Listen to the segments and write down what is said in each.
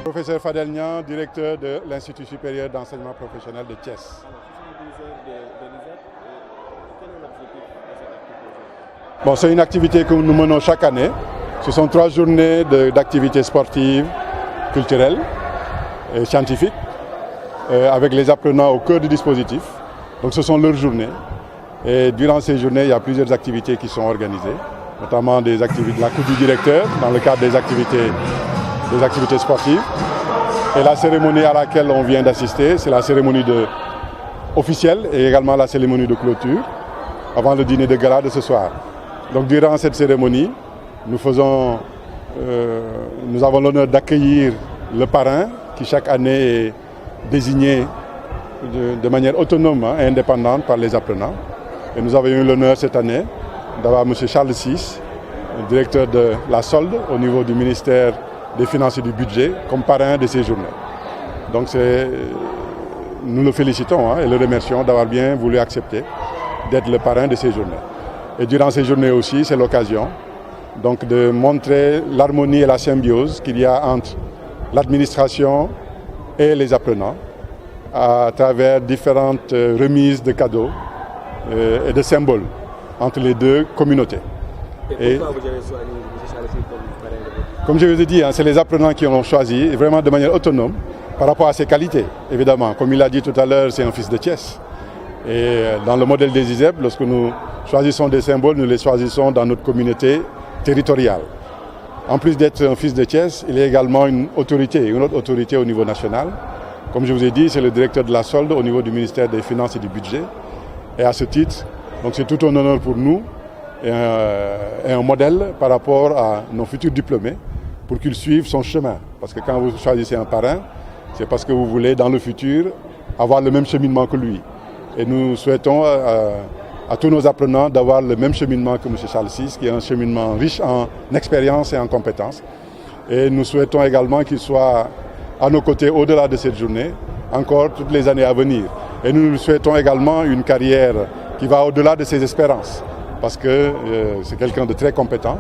Professeur Fadel Niang, directeur de l'Institut supérieur d'enseignement professionnel de Thiès. Bon, c'est une activité que nous menons chaque année. Ce sont 3 journées d'activités sportives, culturelles et scientifiques, avec les apprenants au cœur du dispositif. Donc ce sont leurs journées. Et durant ces journées, il y a plusieurs activités qui sont organisées, notamment des activités de la Coupe du directeur, dans le cadre des activités sportives. Et la cérémonie à laquelle on vient d'assister, c'est la cérémonie officielle et également la cérémonie de clôture, avant le dîner de gala de ce soir. Donc durant cette cérémonie, nous avons l'honneur d'accueillir le parrain, qui chaque année est désigné de manière autonome et indépendante par les apprenants. Et nous avons eu l'honneur cette année d'avoir M. Charles VI, directeur de la solde au niveau du ministère des Finances et du Budget, comme parrain de ces journées. Donc nous le félicitons et le remercions d'avoir bien voulu accepter d'être le parrain de ces journées. Et durant ces journées aussi, c'est l'occasion donc de montrer l'harmonie et la symbiose qu'il y a entre l'administration et les apprenants à travers différentes remises de cadeaux et de symboles entre les deux communautés. Et pourquoi vous avez choisi M. Charles VI comme parrain? Comme je vous ai dit, c'est les apprenants qui l'ont choisi, vraiment de manière autonome, par rapport à ses qualités, évidemment. Comme il l'a dit tout à l'heure, c'est un fils de Thiès. Et dans le modèle des ISEP, lorsque nous choisissons des symboles, nous les choisissons dans notre communauté territoriale. En plus d'être un fils de Thiès, il est également une autre autorité au niveau national. Comme je vous ai dit, c'est le directeur de la solde au niveau du ministère des Finances et du Budget. Et à ce titre, donc c'est tout un honneur pour nous et un modèle par rapport à nos futurs diplômés pour qu'ils suivent son chemin. Parce que quand vous choisissez un parrain, c'est parce que vous voulez dans le futur avoir le même cheminement que lui. Et nous souhaitons à tous nos apprenants d'avoir le même cheminement que M. Charles VI, qui est un cheminement riche en expérience et en compétences. Et nous souhaitons également qu'il soit à nos côtés au-delà de cette journée, encore toutes les années à venir. Et nous lui souhaitons également une carrière qui va au-delà de ses espérances, parce que c'est quelqu'un de très compétent.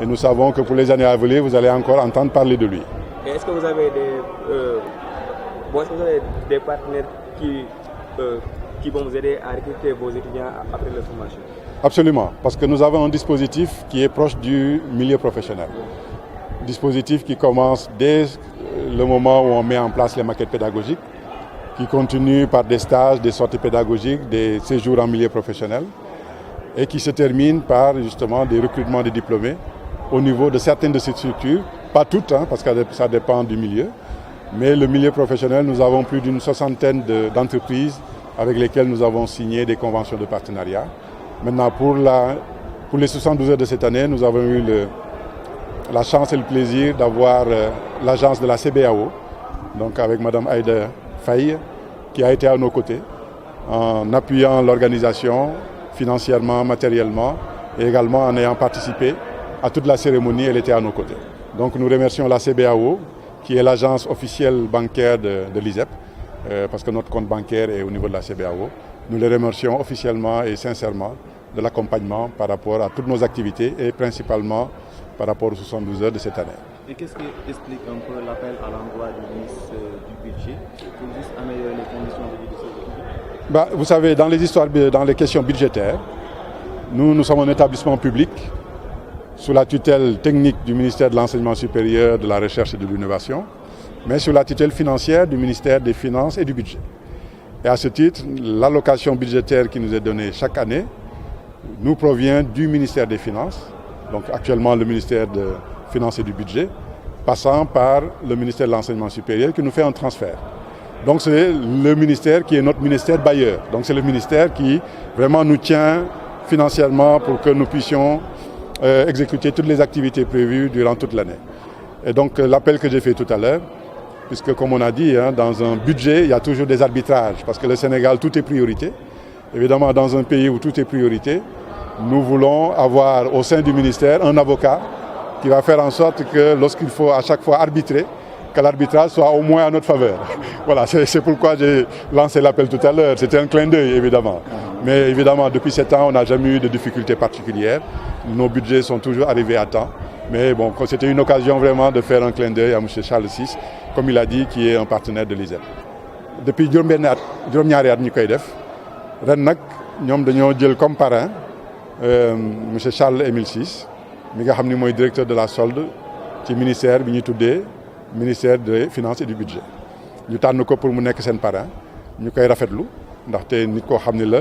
Et nous savons que pour les années à venir, vous allez encore entendre parler de lui. Et est-ce que vous avez des partenaires qui vont vous aider à recruter vos étudiants après leur formation? Absolument, parce que nous avons un dispositif qui est proche du milieu professionnel. Dispositif qui commence dès le moment où on met en place les maquettes pédagogiques, qui continue par des stages, des sorties pédagogiques, des séjours en milieu professionnel, et qui se termine par justement des recrutements de diplômés au niveau de certaines de ces structures, pas toutes, parce que ça dépend du milieu, mais le milieu professionnel, nous avons plus d'une 60aine d'entreprises avec lesquelles nous avons signé des conventions de partenariat. Maintenant, pour les 72 heures de cette année, nous avons eu la chance et le plaisir d'avoir l'agence de la CBAO, donc avec Mme Aïda Faye, qui a été à nos côtés, en appuyant l'organisation financièrement, matériellement, et également en ayant participé à toute la cérémonie, elle était à nos côtés. Donc nous remercions la CBAO, qui est l'agence officielle bancaire de l'ISEP, parce que notre compte bancaire est au niveau de la CBAO. Nous les remercions officiellement et sincèrement de l'accompagnement par rapport à toutes nos activités et principalement par rapport aux 72 heures de cette année. Et qu'est-ce qui explique un peu l'appel à l'endroit du ministre du Budget pour juste améliorer les conditions de vie de ces étudiants? Vous savez, dans les questions budgétaires, nous sommes un établissement public sous la tutelle technique du ministère de l'Enseignement supérieur, de la Recherche et de l'Innovation, mais sous la tutelle financière du ministère des Finances et du Budget. Et à ce titre, l'allocation budgétaire qui nous est donnée chaque année nous provient du ministère des Finances, donc actuellement le ministère des Finances et du Budget, passant par le ministère de l'Enseignement supérieur qui nous fait un transfert. Donc c'est le ministère qui est notre ministère bailleur. Donc c'est le ministère qui vraiment nous tient financièrement pour que nous puissions exécuter toutes les activités prévues durant toute l'année. Et donc l'appel que j'ai fait tout à l'heure, puisque comme on a dit, dans un budget, il y a toujours des arbitrages, parce que le Sénégal, tout est priorité. Évidemment, dans un pays où tout est priorité, nous voulons avoir au sein du ministère un avocat qui va faire en sorte que lorsqu'il faut à chaque fois arbitrer, que l'arbitrage soit au moins à notre faveur. Voilà, c'est pourquoi j'ai lancé l'appel tout à l'heure. C'était un clin d'œil, évidemment. Mais évidemment, depuis 7 ans, on n'a jamais eu de difficultés particulières. Nos budgets sont toujours arrivés à temps. Mais bon, c'était une occasion vraiment de faire un clin d'œil à M. Charles VI, comme il a dit, qui est un partenaire de l'ISEP. Depuis juróom-ñaari at ñu koy def ren nag ñoom dañoo jël comme parrain monsieur Charles Émile Ciss mi nga xam ni mooy directeur de la solde ci ministère bi ñuy tuddee ministère des finances et du budget ñu tànn ko pour mu nekk seen parrain ñu koy rafetlu ndaxte nit koo xam ni la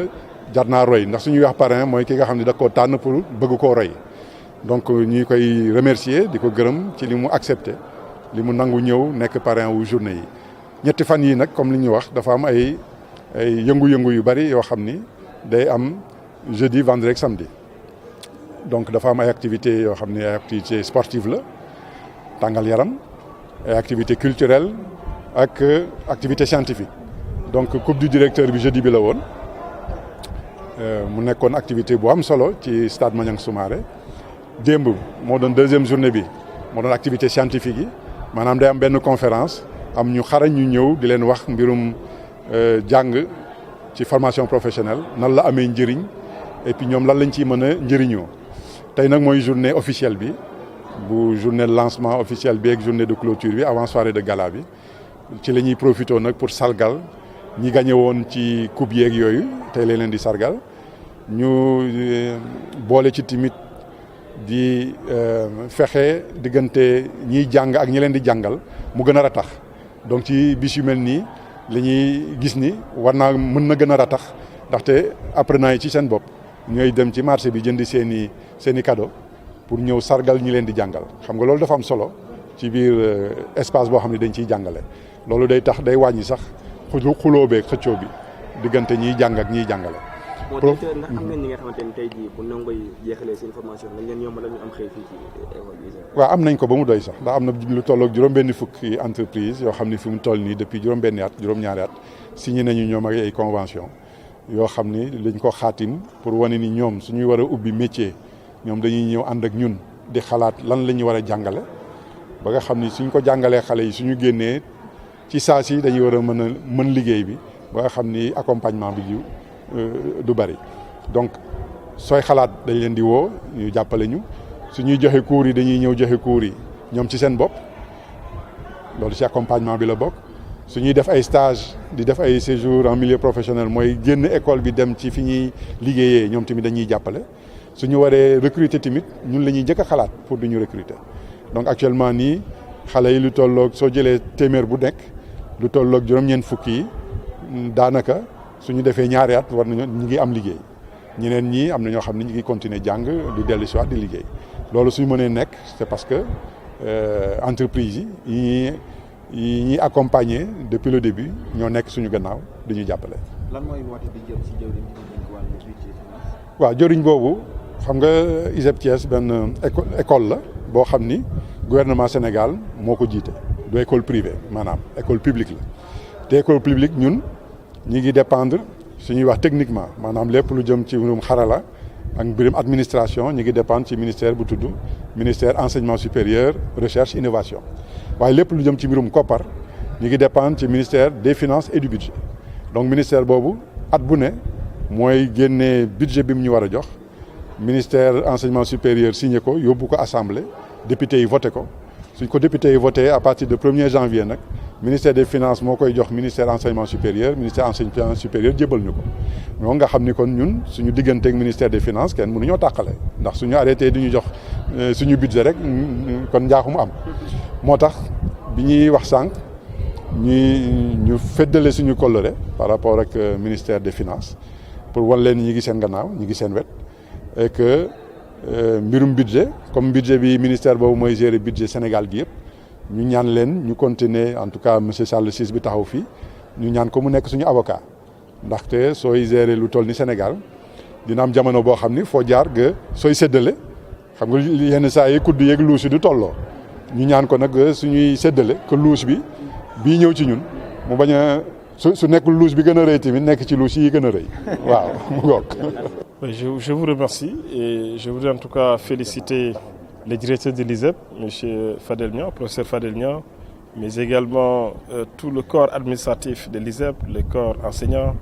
jar naa roy ndax suñuy wax parrain mooy ki nga xam ni da koo tànn pour bëgg koo roy donc ñuy koy remercier di ko gërëm ci li mu accepté li mu nangu ñëw nekk parrain wu journée yi ñetti fan yii nag comme li ñu wax dafa am ay yëngu-yëngu yu bari yoo xam ni day am jeudi vendredi ak samedi donc dafa am ay activités yoo xam ni ay activités sportives la tàngal yaram ay activités culturelles ak activité scientifique donc coupe du directeur bi jeudi bi la woon mu nekkoon activité bu am solo ci stade Maniang Soumaré démb moo doon deuxième journée bi moo doon activité scientifique yi maanaam day am benn conférence am ñu xarañ ñu ñëw di leen wax mbirum jàng ci formation professionnelle nan la amee njëriñ et puis ñoom lan lañ ciy mën a njëriñoo tey nag mooy journée officielle bi bu journée de lancement officielle bi ak journée de clôture bi avant soirée de gala bi ci la ñuy profité nag pour sargal ñi gagné woon ci coupe yeeg yooyu tey lañ leen di sargal ñu boole ci timit di fexe diggante ñiy jàng ak ñi leen di jàngal mu gën a ratax donc ci bis yu mel nii li ñuy gis ni war naa mën na gën a ratax ndaxte apprenants yi ci seen bopp ñooy dem ci marché bi jëndi seen i cadeau pour ñëw sargal ñi leen di jàngal xam nga loolu dafa am solo ci biir espace boo xam ne dañ ciy jàngale loolu day tax day wàññi sax xuloo beeg xëccoo bi diggante ñiy jàng ak ñiy jàngale. moo tax ndax xam ngeen ñi nga xamante ni tey jii bu ndongo yi jeexalee seen formation nañ leen yomb la ñu am xëy fii ci école bi. waaw am nañ ko ba mu doy sax ndax am na lu tolloog juróom-benni fukki entreprise yoo xam ne fi mu toll nii depuis juróom-benni at juróom-ñaari at signé nañu ñoom ak ay convention yoo xam ni dañ ko xaatim pour wane ni ñoom suñuy war a ubbi métier ñoom dañuy ñëw ànd ak ñun di xalaat lan la ñu war a jàngale ba nga xam ni suñ ko jàngalee xale yi suñu génnee ci saa si dañuy war a mën liggéey bi ba nga xam ni accompagnement bi du bari donc sooy xalaat dañ leen di woo ñu jàppale ñu suñuy joxe cours yi dañuy ñëw joxe cours yi ñoom ci seen bopp loolu ci accompagnement bi la bokk suñuy def ay stage di def ay séjour en milieu professionnel mooy génn école bi dem ci fi ñuy liggéeyee ñoom tamit dañuy jàppale suñu waree recruter tamit ñun la ñuy njëkk a xalaat pour du ñu recruter donc actuellement nii xale yi lu tolloog soo jëlee téeméer bu nekk lu tolloog juróom-ñeent fukki yi daanaka suñu defee ñaari at war nañu ñu ngi am liggéey ñeneen ñi am na ñoo xam ne ñu ngi continuer jàng di dellu si waat di liggéey loolu suñu mënee nekk c'est parce que entreprise yi ñuy accompagner depuis le début ñoo nekk suñu gannaaw di ñu jàppale. lan mooy woote bi jëm ci jëwriñ bi ñu ko wàllu budget finance. waaw jëwriñ boobu xam nga ISEP Thiès benn école la boo xam ni gouvernement Sénégal moo ko jiite du école privée maanaam école publique la te école publique ñun ñi ngi dépendre suñuy wax techniquement maanaam lépp lu jëm ci mbirum xarala ak mbirum administration ñi ngi dépendre ci ministère bu tudd ministère enseignement supérieur recherche innovation waaye lépp lu jëm ci mbirum koppar ñi ngi dépendre ci ministère des finances et du budget donc ministère boobu at bu ne mooy génnee budget bi mu ñu war a jox ministère enseignement supérieur signé ko yóbbu ko assemblée député yi voté ko suñ ko député yi voté à partir de 1er janvier nag ministère des finances moo koy jox ministère enseignement supérieur ministère enseignement supérieur jébal ñu ko ñoo nga xam ni kon ñun suñu digganteeg ministère des finances kenn mënuñoo tàqale ndax suñu arrêté di ñu jox suñu budget rek kon njaaxum am moo tax bi ñuy wax sànq ñu feddale suñu kóllëre par rapport ak ministère des finances pour wan leen ñi ngi seen gannaaw ñi ngi seen wet et que mbirum budget comme budget bi ministère boobu mooy gérer budget Sénégal gi yëpp ñu ñaan leen ñu continuer en tout cas monsieur Charles Ciss bi taxaw fii ñu ñaan ko mu nekk suñu avocat ndaxte sooy gérer lu toll ni Sénégal dina am jamono boo xam ni foo jaar nga sooy séddale xam nga yenn saa yi kudd yeeg luus yi du tolloo ñu ñaan ko nag suñuy séddale que luus bi bii ñëw ci ñun mu bañ a su nekkul luus bi gën a rëy tamit nekk ci luus yi gën a rëy waaw mu ngoog. Je vous remercie et je voudrais en tout cas féliciter le directeur de l'ISEP, M. Fadel Niang, professeur Fadel Niang, mais également tout le corps administratif de l'ISEP, le corps enseignant,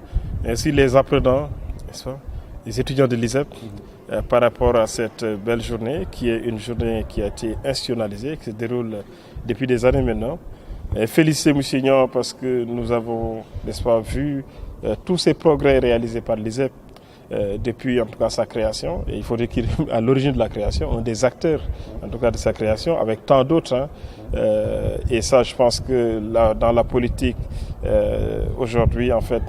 mais aussi les apprenants, n'est-ce pas, les étudiants de l'ISEP, par rapport à cette belle journée qui est une journée qui a été institutionnalisée, qui se déroule depuis des années maintenant. féliciter M. Niang parce que nous avons, n'est-ce pas, vu tous ces progrès réalisés par l'ISEP depuis en tout cas sa création. Et il faudrait qu'il est à l'origine de la création, un des acteurs en tout cas de sa création, avec tant d'autres. Et ça, je pense que dans la politique aujourd'hui, en fait,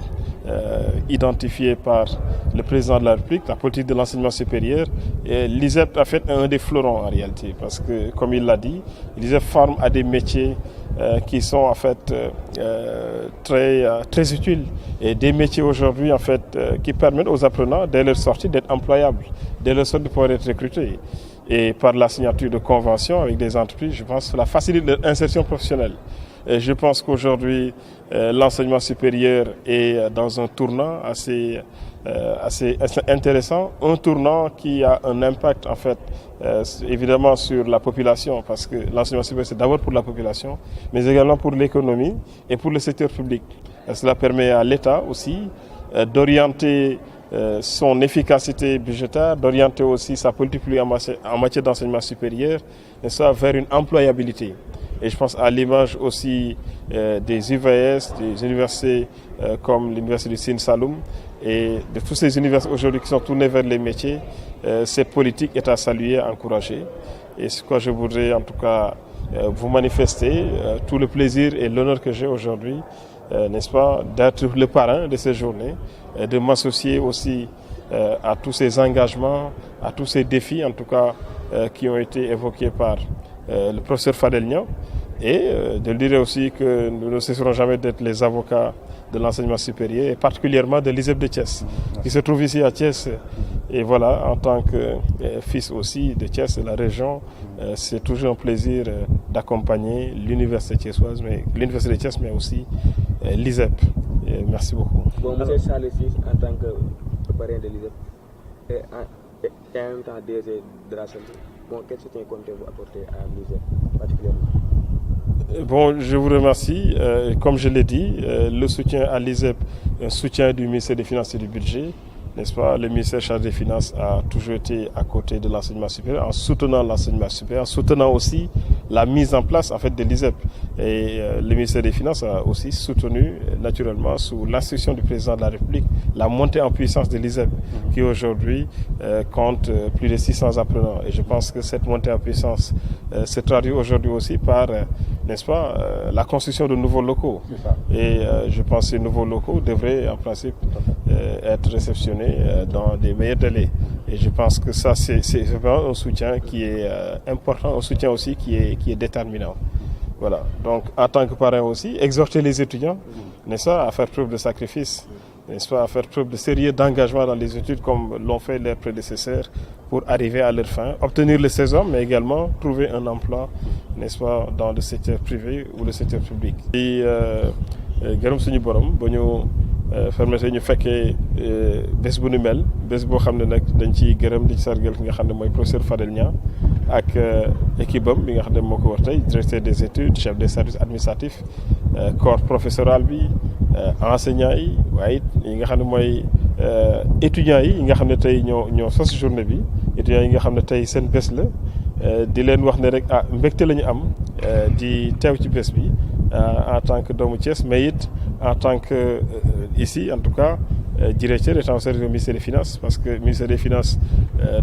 identifiée par le président de la République, la politique de l'enseignement supérieur, l'ISEP a fait un des fleurons en réalité, parce que, comme il l'a dit, l'ISEP forme à des métiers qui sont en fait très utiles, et des métiers aujourd'hui en fait qui permettent aux apprenants dès leur sortie d'être employables, dès leur sortie de pouvoir être recrutés, et par la signature de conventions avec des entreprises, je pense que cela facilite leur insertion professionnelle. Et je pense qu'aujourd'hui l'enseignement supérieur est dans un tournant assez intéressant, un tournant qui a un impact en fait évidemment sur la population, parce que l'enseignement supérieur c'est d'abord pour la population, mais également pour l'économie et pour le secteur public. Cela permet à l'État aussi d'orienter son efficacité budgétaire, d'orienter aussi sa politique publique en matière d'enseignement supérieur, et ça vers une employabilité. Et je pense à l'image aussi des UVS, des universités comme l'université du Sine Saloum et de tous ces universités aujourd'hui qui sont tournées vers les métiers. Cette politique est à saluer, à encourager. Et c'est quoi je voudrais en tout cas vous manifester tout le plaisir et l'honneur que j'ai aujourd'hui, n'est-ce pas, d'être le parrain de ces journées, de m'associer aussi à tous ces engagements, à tous ces défis en tout cas qui ont été évoqués par le professeur Fadel Niang, et de dire aussi que nous ne cesserons jamais d'être les avocats de l'enseignement supérieur, et particulièrement de l'ISEP de Thiès, qui se trouve ici à Thiès. Et voilà, en tant que fils aussi de Thiès, de la région, c'est toujours un plaisir d'accompagner l'université thiessoise, mais l'université de Thiès, mais aussi l'ISEP. Et merci beaucoup. Bon, M. Charles Ciss, en tant que parrain de l'ISEP et en même temps DG de la santé, bon, quel soutien comptez-vous apporter à l'ISEP particulièrement? Bon, je vous remercie. Comme je l'ai dit, le soutien à l'ISEP, un soutien du ministère des Finances et du Budget, n'est-ce pas? Le ministère chargé des Finances a toujours été à côté de l'enseignement supérieur, en soutenant l'enseignement supérieur, en soutenant aussi la mise en place en fait de l'ISEP. Et le ministère des Finances a aussi soutenu, naturellement, sous l'instruction du président de la République, la montée en puissance de l'ISEP, qui aujourd'hui compte plus de 600 apprenants. Et je pense que cette montée en puissance se traduit aujourd'hui aussi par, n'est-ce pas, la construction de nouveaux locaux. Et je pense que ces nouveaux locaux devraient, en principe, être réceptionnés dans des meilleurs délais. Et je pense que ça, c'est vraiment un soutien qui est important, un soutien aussi qui est déterminant. Voilà. Donc, en tant que parrain aussi, exhorter les étudiants, n'est-ce pas, à faire preuve de sacrifice, n'est-ce pas, à faire preuve de sérieux, d'engagement dans les études comme l'ont fait leurs prédécesseurs pour arriver à leur fin, obtenir le césar, mais également trouver un emploi, n'est-ce pas, dans le secteur privé ou le secteur public. Et gërëm suñu borom ba ñu permettre ñu fekkee bés bu nu mel, bés boo xam ne nag dañ ciy gërëm di sargal ki nga xam ne mooy professeur Fadel Niang ak équipe am bi nga xam ne moo ko war tey, directeur des études, chef des services administratifs, corps professoral bi, enseignants yi, waaye yi nga xam ne mooy étudiants yi nga xam ne tey ñoo sos journée bi, étudiants yi nga xam ne tey seen bés la, di leen wax ne rek mbégte la ñu am di teew ci bés bi en tant que doomu Thiès, mais it en tant que ici en tout cas directeur étant au service du ministère des Finances, parce que le ministère des Finances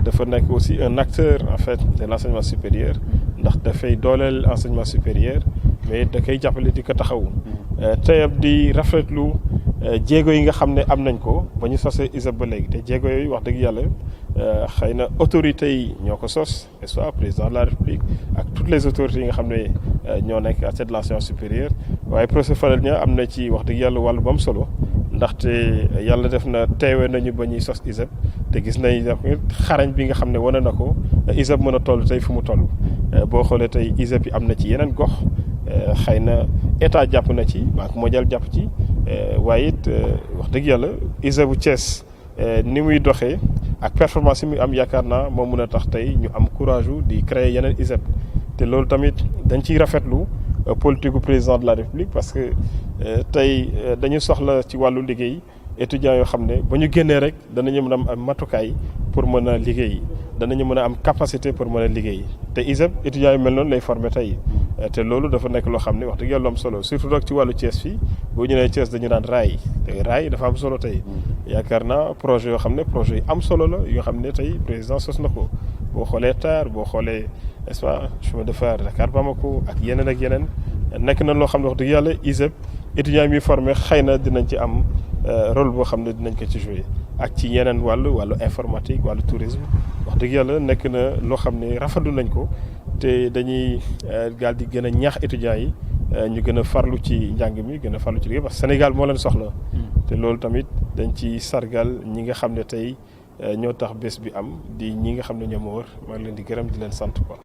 dafa nekk aussi un acteur en fait de l'enseignement supérieur, ndax dafay dooleel enseignement supérieur, mais da koy jàppale di ko taxawu. Tey di rafetlu jéego yi nga xam ne am nañ ko ba ñu sosee ISEP ba léegi, te jéego yooyu wax dëgg yàlla xëy na autorités yi ñoo ko sos, n'est-ce pas, président de la République ak toutes les autorités yi nga xam ne ñoo nekk à tête de l'enseignement supérieur. Waaye professeur Fadel Niang am na ci wax dëgg yàlla wàllu bu am solo, ndaxte yàlla def na teewee nañu ba ñuy sos ISEP, te gis nañ xarañ bi nga xam ne wane na ko ISEP mën a toll tey fu mu toll. Boo xoolee tey ISEP yi am na ci yeneen gox, xëy na état jàpp na ci, Banque mondiale jàpp ci, waaye it wax dëgg yàlla ISEP bu Thiès ni muy doxee ak performance yi muy am, yaakaar naa moo mën a tax tey ñu am courage di créer yeneen ISEP. te loolu tamit dañ ciy rafetlu politique gu président de la République, parce que tey dañu soxla ci wàllu liggéey étudiants yoo xam ne ba ñu génnee rek danañu mën a am matukaay pour mën a liggéey, danañu mën a am capacité pour mën a liggéey. te ISEP étudiants yu mel noonu lay former tey, te loolu dafa nekk loo xam ne wax dëgg yàlla am solo surtout nag ci wàllu Thiès fii boo ñu nee Thiès dañu naan raay te raay dafa am solo tey yaakaar naa projet yoo xam ne projet yi am solo la yoo xam ne tey président sos na ko boo xoolee TER boo xoolee n'est-ce pas chemin de fer Dakar Bamako ak yeneen nekk na loo xam ne wax dëgg yàlla ISEP étudiants yi muy formé xëy na dinañ ci am rôle boo xam ne dinañ ko ci jouer ak ci yeneen wàllu informatique wàllu tourisme wax dëgg yàlla nekk na loo xam ne rafetlu nañ ko te dañuy gaal di gën a ñaax étudiants yi ñu gën a farlu ci njàng mi gën a farlu ci liggéey parce que Sénégal moo leen soxla te loolu tamit dañ ci sargal ñi nga xam ne tey ñoo tax bés bi am di ñi nga xam ne ñoo ma wër maa ngi leen di gërëm di leen sant quoi